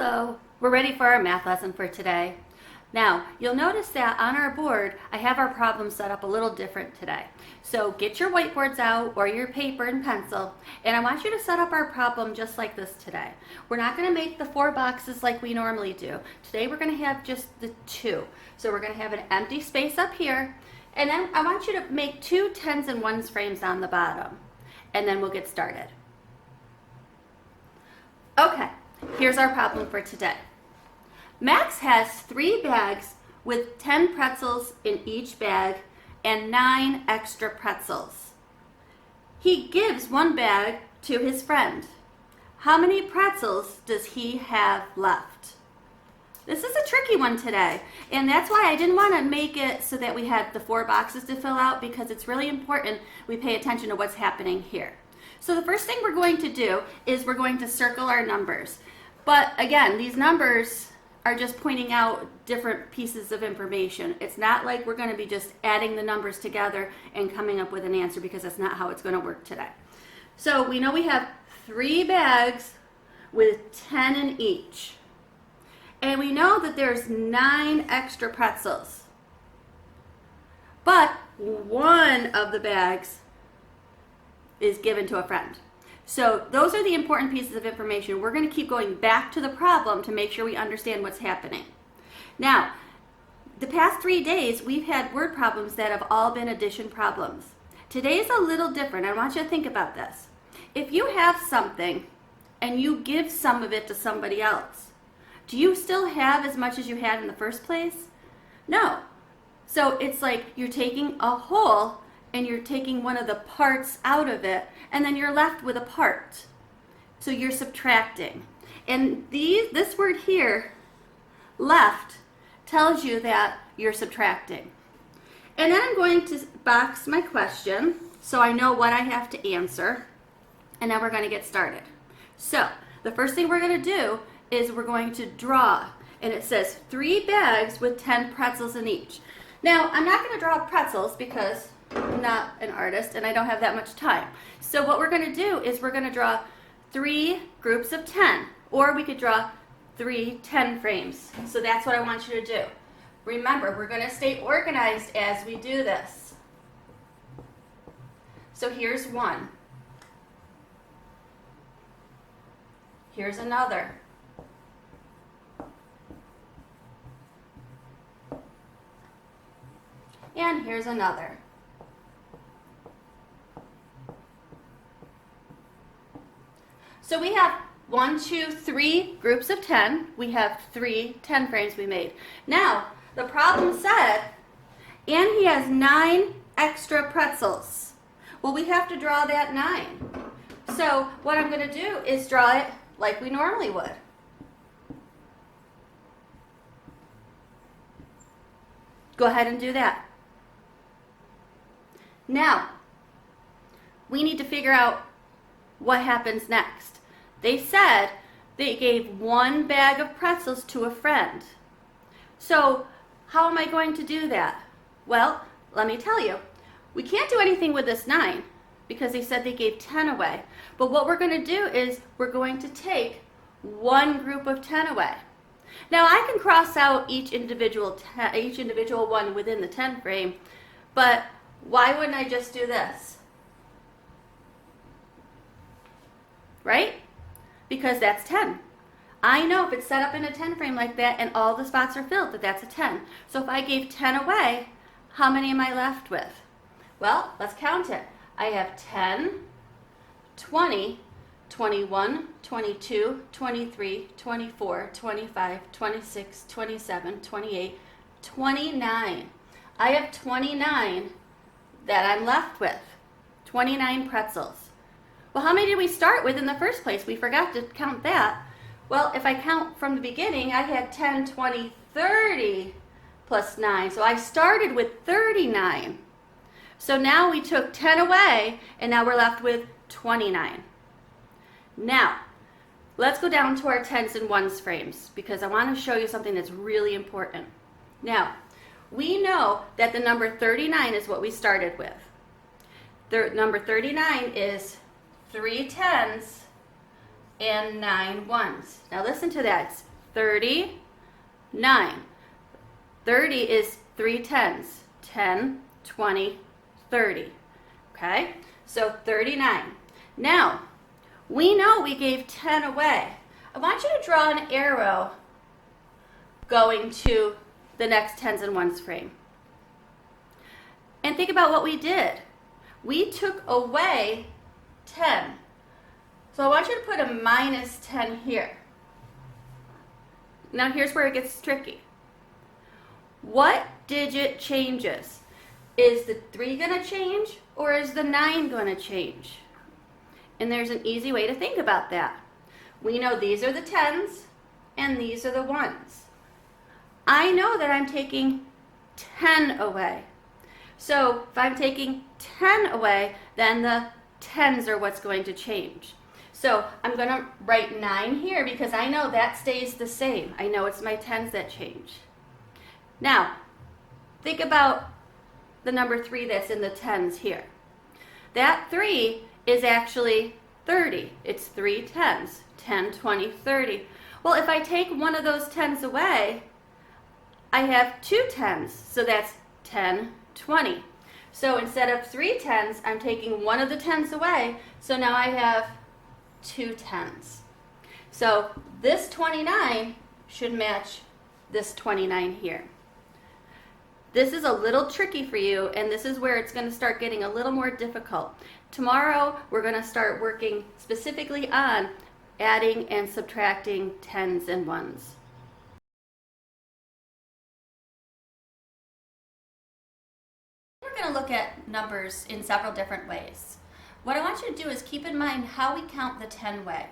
Hello, we're ready for our math lesson for today. Now, you'll notice that on our board, I have our problem set up a little different today. So get your whiteboards out or your paper and pencil, and I want you to set up our problem just like this today. We're not going to make the 4 boxes like we normally do. Today we're going to have just the 2. So we're going to have an empty space up here, and then I want you to make 2 10s and 1s frames on the bottom, and then we'll get started. Okay, here's our problem for today. Max has 3 bags with 10 pretzels in each bag and 9 extra pretzels. He gives 1 bag to his friend. How many pretzels does he have left? This is a tricky one today, and that's why I didn't want to make it so that we had the 4 boxes to fill out, because it's really important we pay attention to what's happening here. So the first thing we're going to do is we're going to circle our numbers. But again, these numbers are just pointing out different pieces of information. It's not like we're going to be just adding the numbers together and coming up with an answer, because that's not how it's going to work today. So we know we have 3 bags with 10 in each. And we know that there's 9 extra pretzels. But one of the bags is given to a friend. So those are the important pieces of information. We're going to keep going back to the problem to make sure we understand what's happening. Now, the past 3 days, we've had word problems that have all been addition problems. Today's a little different. I want you to think about this. If you have something and you give some of it to somebody else, do you still have as much as you had in the first place? No. So it's like you're taking a whole and you're taking one of the parts out of it, and then you're left with a part. So you're subtracting. And this word here, left, tells you that you're subtracting. And then I'm going to box my question so I know what I have to answer, and then we're going to get started. So the first thing we're going to do is we're going to draw, and it says 3 bags with 10 pretzels in each. Now, I'm not going to draw pretzels because I'm not an artist and I don't have that much time. So what we're going to do is we're going to draw 3 groups of 10, or we could draw 3 10 frames. So that's what I want you to do. Remember, we're going to stay organized as we do this. So here's one. Here's another. And here's another. So we have 1, 2, 3 groups of 10. We have 3 10 frames we made. Now, the problem said, and he has 9 extra pretzels. Well, we have to draw that 9. So what I'm going to do is draw it like we normally would. Go ahead and do that. Now, we need to figure out what happens next. They said they gave 1 bag of pretzels to a friend. So how am I going to do that? Well, let me tell you. We can't do anything with this 9 because they said they gave 10 away. But what we're going to do is we're going to take 1 group of 10 away. Now I can cross out each individual one within the 10 frame, but why wouldn't I just do this? Right? Because that's 10. I know if it's set up in a 10 frame like that and all the spots are filled, that that's a 10. So if I gave 10 away, how many am I left with? Well, let's count it. I have 10, 20, 21, 22, 23, 24, 25, 26, 27, 28, 29. I have 29 that I'm left with. 29 pretzels. Well, how many did we start with in the first place? We forgot to count that. Well, if I count from the beginning, I had 10, 20, 30 plus 9. So I started with 39. So now we took 10 away, and now we're left with 29. Now, let's go down to our 10s and 1s frames, because I want to show you something that's really important. Now, we know that the number 39 is what we started with. The number 39 is 3 10s and 9 1s. Now listen to that. It's 39. 30 is 3 tens. 10, 20, 30. Okay? So 39. Now, we know we gave 10 away. I want you to draw an arrow going to the next tens and ones frame. And think about what we did. We took away 10. So I want you to put a minus 10 here. Now here's where it gets tricky. What digit changes? Is the 3 going to change or is the 9 going to change? And there's an easy way to think about that. We know these are the tens and these are the ones. I know that I'm taking 10 away. So if I'm taking 10 away, then the tens are what's going to change. So I'm going to write 9 here because I know that stays the same. I know it's my tens that change. Now, think about the number 3 that's in the tens here. That 3 is actually 30. It's 3 tens. 10, 20, 30. Well, if I take one of those tens away, I have 2 tens. So that's 10, 20. So instead of 3 tens, I'm taking one of the tens away. So now I have 2 tens. So this 29 should match this 29 here. This is a little tricky for you, and this is where it's going to start getting a little more difficult. Tomorrow, we're going to start working specifically on adding and subtracting tens and ones. We're going to look at numbers in several different ways. What I want you to do is keep in mind how we count the 10 way.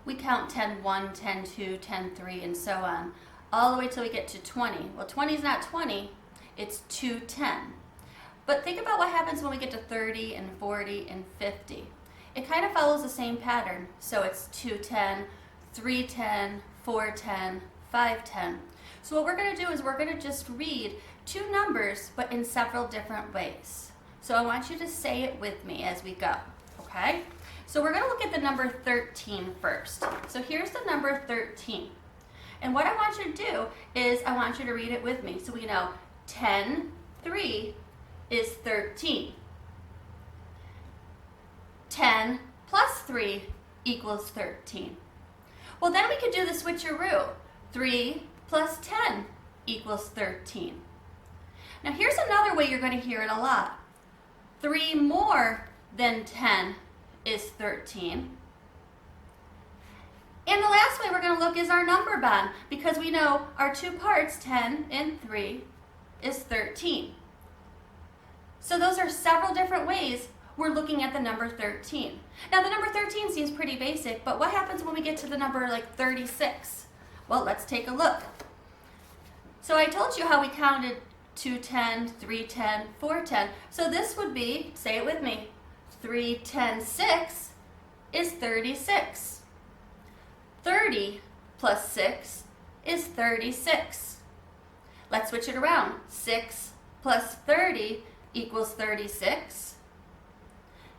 We count 10, 1, 10, 2, 10, 3, and so on, all the way till we get to 20. Well, 20 is not 20, it's 2 10. But think about what happens when we get to 30 and 40 and 50. It kind of follows the same pattern. So it's 2 10, 3 10, 4 10, 5 10. So what we're going to do is we're going to just read 2 numbers, but in several different ways. So I want you to say it with me as we go, okay? So we're going to look at the number 13 first. So here's the number 13. And what I want you to do is I want you to read it with me. So we know 10, 3 is 13. 10 plus 3 equals 13. Well, then we could do the switcheroo. 3 plus 10 equals 13. Now here's another way you're going to hear it a lot. 3 more than 10 is 13. And the last way we're going to look is our number bond, because we know our 2 parts, 10 and 3, is 13. So those are several different ways we're looking at the number 13. Now the number 13 seems pretty basic, but what happens when we get to the number like 36? Well, let's take a look. So I told you how we counted 2 10, 3 10, 4 10. So this would be, say it with me, 3 10 6 is 36. 30 plus 6 is 36. Let's switch it around. 6 plus 30 equals 36.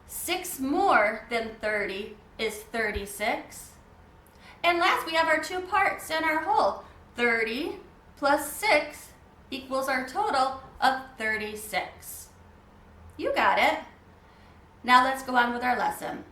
6 more than 30 is 36. And last, we have our 2 parts in our whole. 30 plus 6 equals our total of 36. You got it. Now let's go on with our lesson.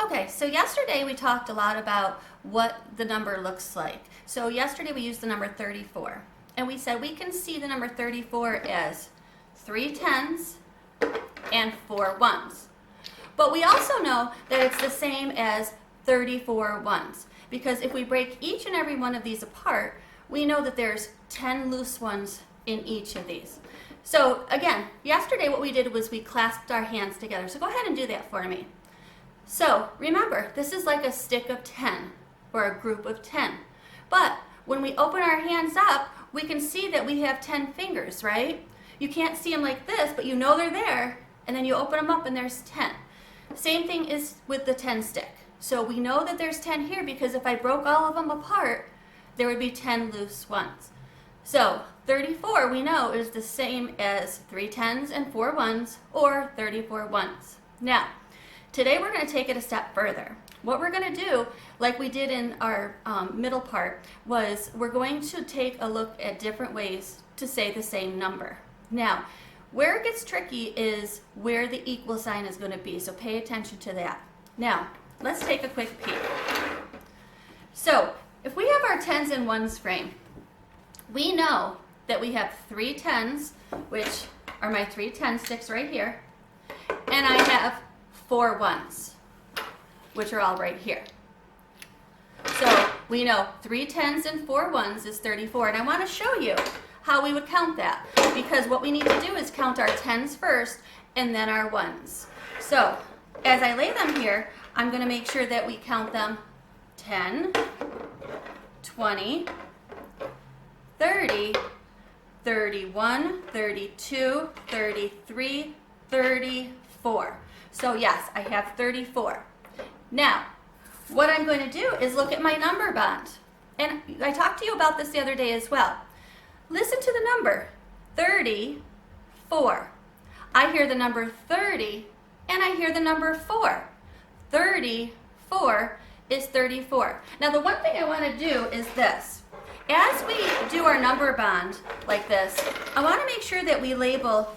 Okay, so yesterday we talked a lot about what the number looks like. So yesterday we used the number 34. And we said we can see the number 34 as 3 tens and 4 ones. But we also know that it's the same as 34 ones. Because if we break each and every one of these apart, we know that there's 10 loose ones in each of these. So again, yesterday what we did was we clasped our hands together. So go ahead and do that for me. So remember, this is like a stick of 10 or a group of 10. But when we open our hands up, we can see that we have 10 fingers, right? You can't see them like this, but you know they're there, and then you open them up and there's 10. Same thing is with the 10 stick. So we know that there's 10 here because if I broke all of them apart, there would be 10 loose ones. So 34 we know is the same as 3 tens and 4 ones, or 34 ones. Now, Today we're going to take it a step further. What we're going to do, like we did in our middle part, was we're going to take a look at different ways to say the same number. Now, where it gets tricky is where the equal sign is going to be, so pay attention to that. Now, let's take a quick peek. So, if we have our tens and ones frame, we know that we have 3 tens, which are my 3 10 sticks right here, and I have 4 ones, which are all right here. So we know 3 tens and 4 ones is 34, and I want to show you how we would count that, because what we need to do is count our tens first and then our ones. So as I lay them here, I'm going to make sure that we count them 10, 20, 30, 31, 32, 33, 34. So yes, I have 34. Now, what I'm going to do is look at my number bond. And I talked to you about this the other day as well. Listen to the number, 34. I hear the number 30 and I hear the number 4. 34 is 34. Now the one thing I want to do is this. As we do our number bond like this, I want to make sure that we label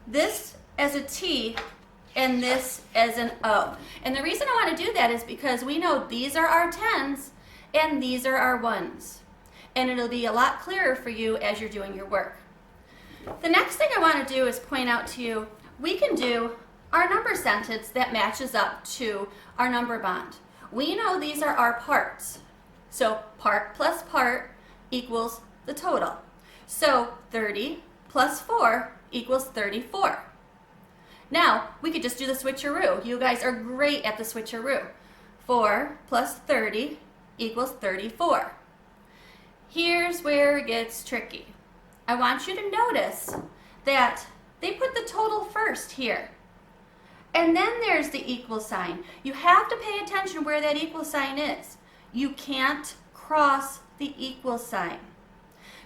this as a T and this as an O. And the reason I want to do that is because we know these are our tens and these are our ones. And it'll be a lot clearer for you as you're doing your work. The next thing I want to do is point out to you, we can do our number sentence that matches up to our number bond. We know these are our parts. So part plus part equals the total. So 30 plus 4 equals 34. Now, we could just do the switcheroo. You guys are great at the switcheroo. 4 plus 30 equals 34. Here's where it gets tricky. I want you to notice that they put the total first here. And then there's the equal sign. You have to pay attention where that equal sign is. You can't cross the equal sign.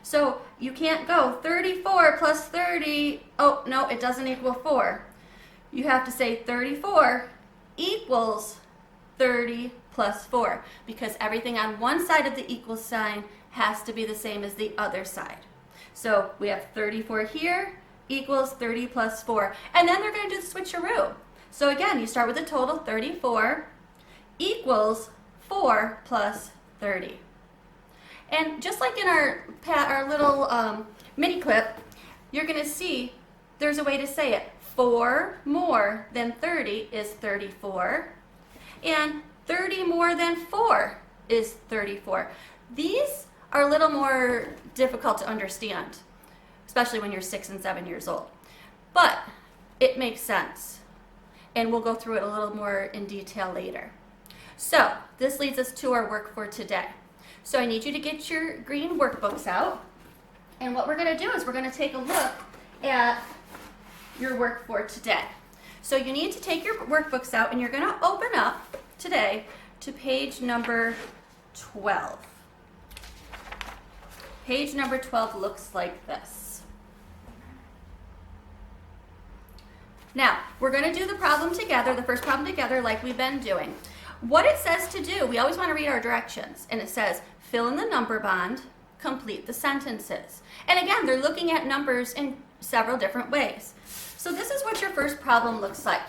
So you can't go 34 plus 30. Oh, no, it doesn't equal 4. You have to say 34 equals 30 plus 4, because everything on one side of the equal sign has to be the same as the other side. So we have 34 here equals 30 plus 4. And then they're going to do the switcheroo. So again, you start with the total 34 equals 4 plus 30. And just like in our little mini clip, you're going to see there's a way to say it. 4 more than 30 is 34, and 30 more than 4 is 34. These are a little more difficult to understand, especially when you're 6 and 7 years old. But it makes sense, and we'll go through it a little more in detail later. So this leads us to our work for today. So I need you to get your green workbooks out, and what we're going to do is we're going to take a look at your work for today. So you need to take your workbooks out, and you're going to open up today to page number 12. Page number 12 looks like this. Now, we're going to do the problem together, the first problem together, like we've been doing. What it says to do, we always want to read our directions, and it says fill in the number bond, complete the sentences. And again, they're looking at numbers in several different ways. So this is what your first problem looks like,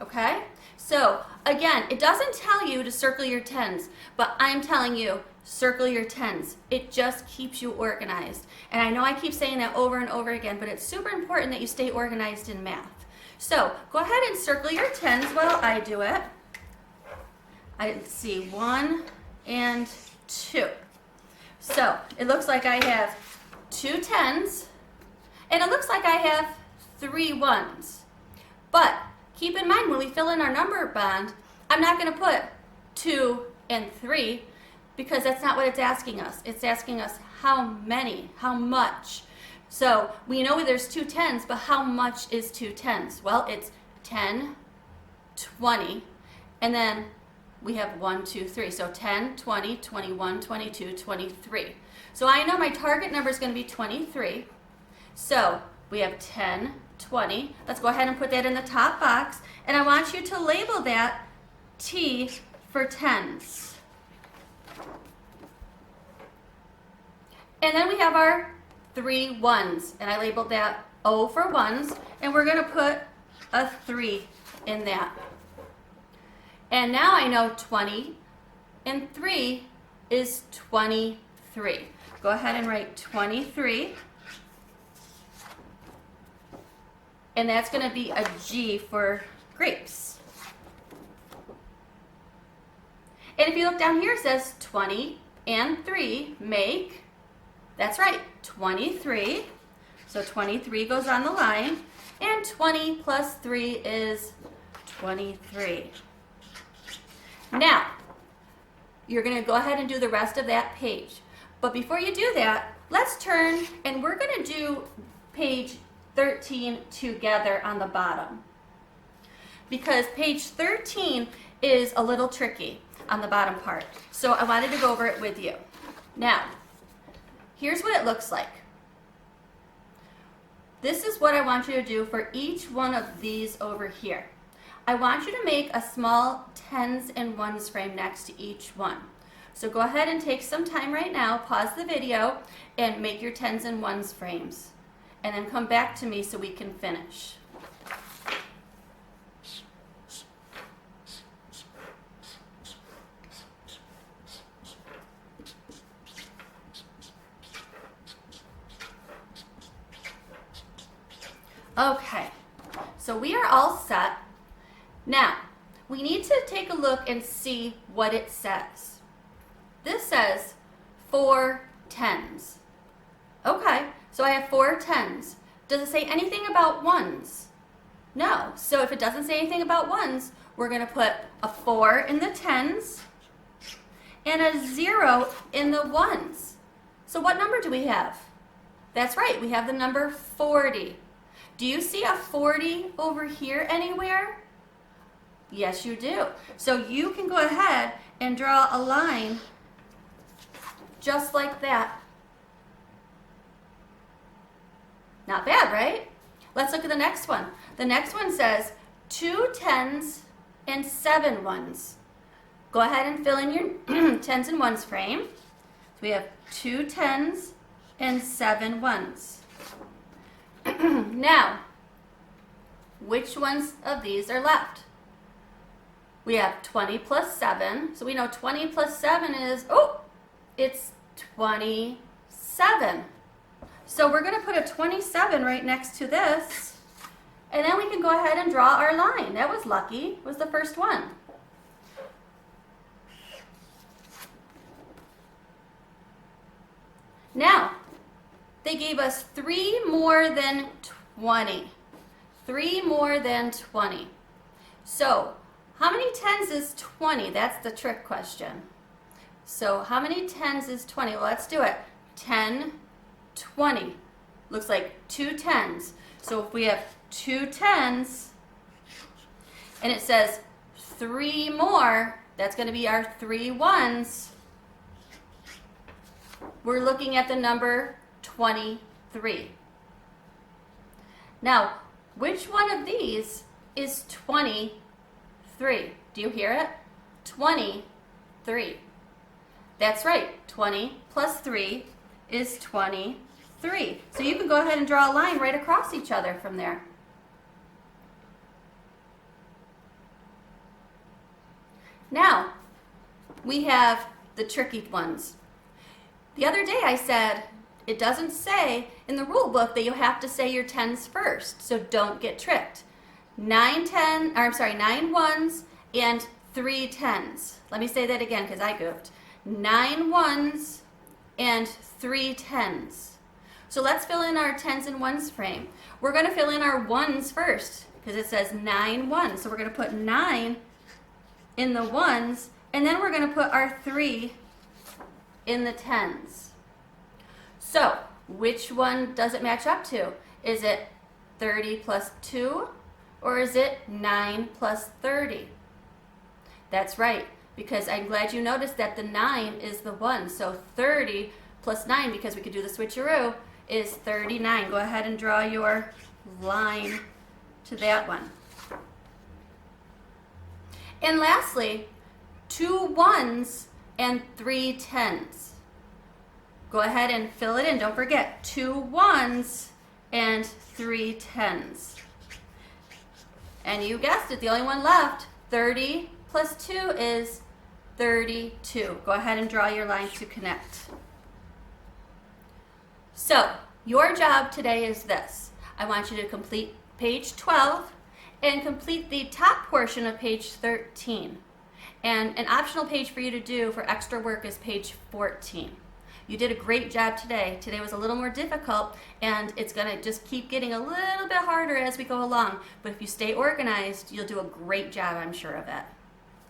okay? So again, it doesn't tell you to circle your tens, but I'm telling you, circle your tens. It just keeps you organized. And I know I keep saying that over and over again, but it's super important that you stay organized in math. So go ahead and circle your tens while I do it. I see 1 and 2. So it looks like I have 2 tens, and it looks like I have 3 ones. But keep in mind, when we fill in our number bond, I'm not going to put 2 and 3, because that's not what it's asking us. It's asking us how many, how much. So we know there's 2 tens, but how much is 2 tens? Well, it's 10, 20, and then we have 1, 2, 3. So 10, 20, 21, 22, 23. So I know my target number is going to be 23. So We have 10, 20. Let's go ahead and put that in the top box. And I want you to label that T for tens. And then we have our 3 ones. And I labeled that O for ones. And we're going to put a 3 in that. And now I know 20 and 3 is 23. Go ahead and write 23. And that's going to be a G for grapes. And if you look down here, it says 20 and 3 make, that's right, 23. So 23 goes on the line. And 20 plus 3 is 23. Now, you're going to go ahead and do the rest of that page. But before you do that, let's turn and we're going to do page 13 together on the bottom. Because page 13 is a little tricky on the bottom part. So I wanted to go over it with you. Now, here's what it looks like. This is what I want you to do for each one of these over here. I want you to make a small tens and ones frame next to each one. So go ahead and take some time right now, pause the video, and make your tens and ones frames. And then come back to me so we can finish. Okay, so we are all set. Now, we need to take a look and see what it says. This says 4 tens. Okay, so I have 4 tens. Does it say anything about ones? No. So if it doesn't say anything about ones, we're going to put a 4 in the tens and a 0 in the ones. So what number do we have? That's right, we have the number 40. Do you see a 40 over here anywhere? Yes, you do. So you can go ahead and draw a line just like that. Not bad, right? Let's look at the next one. The next one says 2 tens and 7 ones. Go ahead and fill in your tens and ones frame. So we have 2 tens and 7 ones. Now, which ones of these are left? We have 20 plus 7. So we know 20 plus 7 is, it's 27. So we're going to put a 27 right next to this. And then we can go ahead and draw our line. That was lucky. It was the first one. Now, they gave us 3 more than 20. 3 more than 20. So, how many tens is 20? That's the trick question. So, how many tens is 20? Well, let's do it. 10, 20. Looks like 2 tens. So, if we have 2 tens, and it says 3 more, that's going to be our 3 ones. We're looking at the number 23. Now, which one of these is 23? Do you hear it? 23. That's right. 20 plus 3 is 23. So you can go ahead and draw a line right across each other from there. Now, we have the tricky ones. The other day I said, it doesn't say in the rule book that you have to say your tens first, so don't get tricked. 9 ones and 3 tens. Let me say that again because I goofed. 9 ones and 3 tens. So let's fill in our tens and ones frame. We're going to fill in our ones first because it says 9 ones. So we're going to put 9 in the ones, and then we're going to put our 3 in the tens. So, which one does it match up to? Is it 30 plus 2, or is it 9 plus 30? That's right, because I'm glad you noticed that the 9 is the 1. So 30 plus 9, because we could do the switcheroo, is 39. Go ahead and draw your line to that one. And lastly, 2 1s and 3 10s. Go ahead and fill it in. Don't forget, 2 1s and 3 10s. And you guessed it, the only one left, 30 plus 2 is 32. Go ahead and draw your line to connect. So, your job today is this. I want you to complete page 12 and complete the top portion of page 13. And an optional page for you to do for extra work is page 14. You did a great job today. Today was a little more difficult, and it's going to just keep getting a little bit harder as we go along. But if you stay organized, you'll do a great job, I'm sure of it.